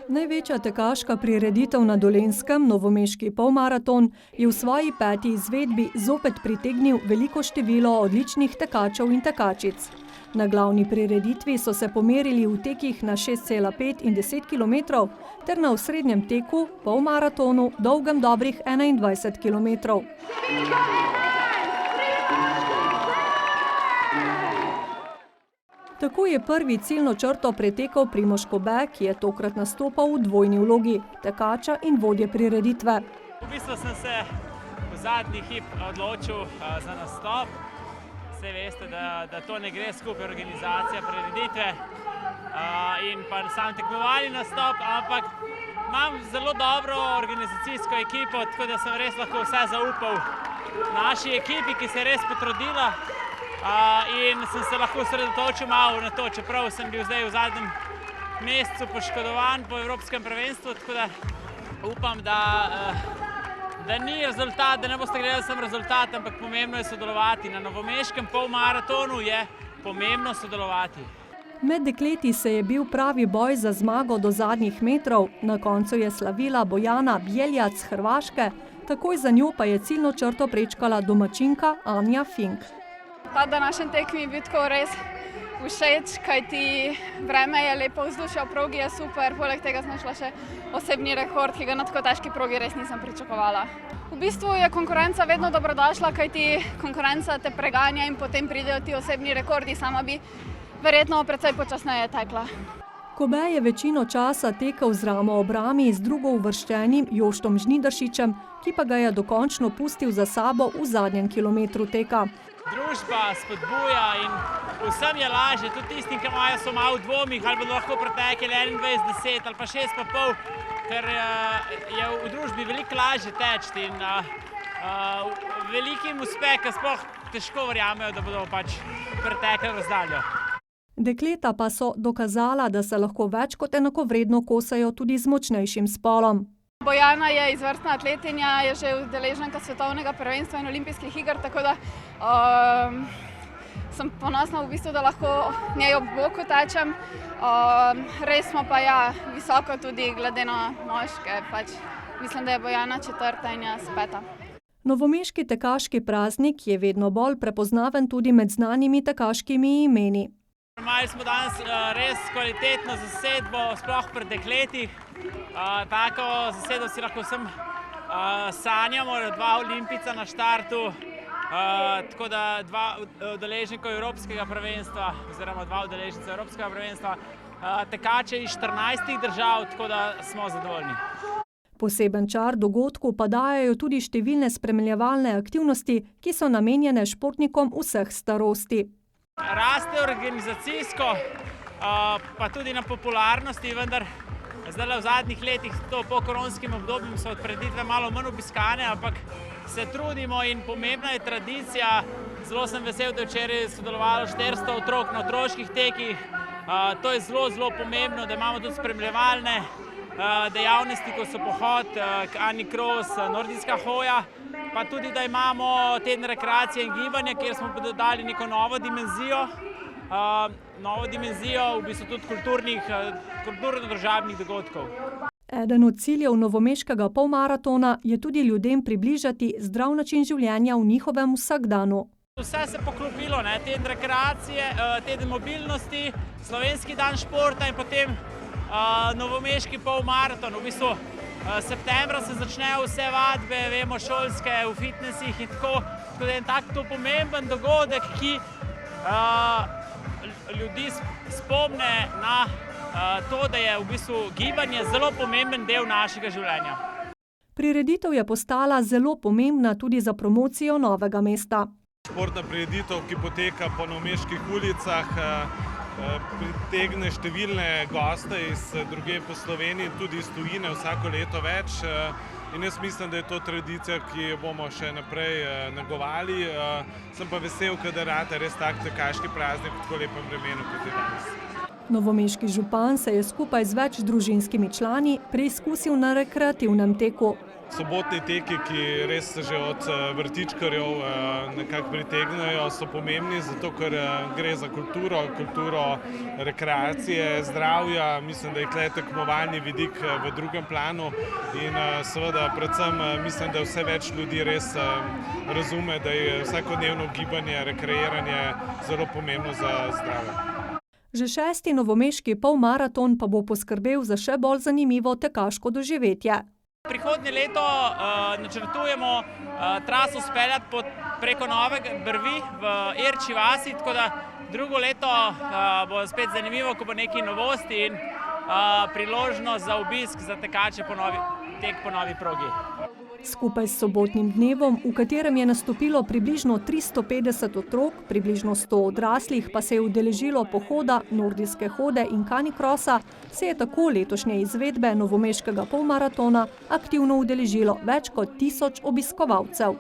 Največja tekaška prireditev na Dolenjskem, novomeški polmaraton, je v svoji 5. izvedbi zopet pritegnil veliko število odličnih tekačev in tekačic. Na glavni prireditvi so se pomerili v tekih na 6,5 in 10 km ter na osrednjem teku, polmaratonu, dolgem dobrih 21 km. Tako je prvi ciljno črto pretekel Primož Kobe, ki je tokrat nastopal v dvojni vlogi tekača in vodje prireditve. V bistvu sem se v zadnji hip odločil za nastop. Vse veste, da to ne gre skupaj organizacija prireditve in pa sam tekmovalni nastop, ampak imam zelo dobro organizacijsko ekipo, tako da sem res lahko vse zaupal naši ekipi, ki se je res potrudila. In sem se lahko osredotočil malo na to, čeprav sem bil zdaj v zadnjem mesecu poškodovan po Evropskem prvenstvu, tako da upam, da ni rezultat, da ne boste gledali samo rezultat, ampak pomembno je sodelovati. Na novomeškem polmaratonu je pomembno sodelovati. Med dekleti se je bil pravi boj za zmago do zadnjih metrov, na koncu je slavila Bojana Bjeljac z Hrvaške, takoj za njo pa je ciljno črto prečkala domačinka Anja Fink. Ta današnji tek mi je bil tako res všeč, kajti vreme je lepo, vzdušje v progi je super, poleg tega sem našla še osebni rekord, ki ga na tako težki progi res nisem pričakovala. V bistvu je konkurenca vedno dobrodošla, kajti konkurenca te preganja in potem pridejo ti osebni rekordi, sama bi verjetno precej počasneje tekla. Kobe je večino časa tekel z ramo ob rami z drugouvrščenim Joštom Žnidaršičem, ki pa ga je dokončno pustil za sabo v zadnjem kilometru teka. Družba spodbuja in vsem je lažje, tudi tistim, ki so malo v dvomih, ali bodo lahko pretekli 21:10 ali pa 6:30, ker je v družbi veliko lažje teči in velikim uspehom sploh težko verjamejo, da bodo pač pretekli razdaljo. Dekleta pa so dokazala, da se lahko več kot enakovredno kosajo tudi z močnejšim spolom. Bojana je izvrstna atletinja, je že udeleženka svetovnega prvenstva in olimpijskih iger, tako da sem ponosna v bistvu, da lahko njej ob boku tečem. Res smo pa visoko tudi glede na moške, pač mislim, da je Bojana 4. in jaz 5. Novomeški tekaški praznik je vedno bolj prepoznaven tudi med znanimi tekaškimi imeni. Imeli smo danes res kvalitetno zasedbo, sploh pri dekletih. Tako zasedbo si lahko vsem sanjamo, 2 olimpijca na štartu, tako da 2 udeleženka Evropskega prvenstva, oziroma 2 udeleženca Evropskega prvenstva, tekače iz 14 držav, tako da smo zadovoljni. Poseben čar dogodku pa dajajo tudi številne spremljevalne aktivnosti, ki so namenjene športnikom vseh starosti. Raste organizacijsko, pa tudi na popularnosti, vendar zdaj v zadnjih letih, to po koronskim obdobju, so prireditve malo manj obiskane, ampak se trudimo in pomembna je tradicija. Zelo sem vesel, da je včeraj sodelovalo 400 otrok na otroških tekih. To je zelo, zelo pomembno, da imamo tudi spremljevalne dejavnosti, kot so pohod, canicross, nordijska hoja, pa tudi, da imamo teden rekreacije in gibanja, kjer smo dodali neko novo dimenzijo v bistvu tudi kulturno-družabnih dogodkov. Eden od ciljev novomeškega polmaratona je tudi ljudem približati zdrav način življenja v njihovem vsakdanu. Vse se poklopilo, teden rekreacije, teden mobilnosti, slovenski dan športa in potem novomeški polmaraton. V bistvu septembra se začnejo vse vadbe, vemo, šolske, v fitnesih in tako. Tako da je tako pomemben dogodek, ki ljudi spomne na to, da je v bistvu gibanje zelo pomemben del našega življenja. Prireditev je postala zelo pomembna tudi za promocijo Novega mesta. Športna prireditev, ki poteka po novomeških ulicah, pritegne številne goste iz drugje po Sloveniji, tudi iz tujine vsako leto več. In jaz mislim, da je to tradicija, ki jo bomo še naprej negovali. Sem pa vesel, da rade res tak tekaški praznik v tako lepem vremenu, kot je danes. Novomeški župan se je skupaj z več družinskimi člani preizkusil na rekreativnem teku. Sobotni teki, ki res že od vrtičkarjev nekako pritegnejo, so pomembni, zato ker gre za kulturo rekreacije, zdravja. Mislim, da je tukaj tekmovalni vidik v drugem planu in seveda predvsem mislim, da vse več ljudi res razume, da je vsakodnevno gibanje, rekreiranje zelo pomembno za zdravje. Že 6. novomeški polmaraton pa bo poskrbel za še bolj zanimivo tekaško doživetje. Prihodnje leto načrtujemo traso speljati preko Nove Brvi v Irči vasi, tako da drugo leto bo spet zanimivo, ko bo nekaj novosti in priložnost za obisk za tekače tek po novi progi. Skupaj s sobotnim dnevom, v katerem je nastopilo približno 350 otrok, približno 100 odraslih pa se je udeležilo pohoda, nordijske hode in kanikrosa, se je tako letošnje izvedbe novomeškega polmaratona aktivno udeležilo več kot 1000 obiskovalcev.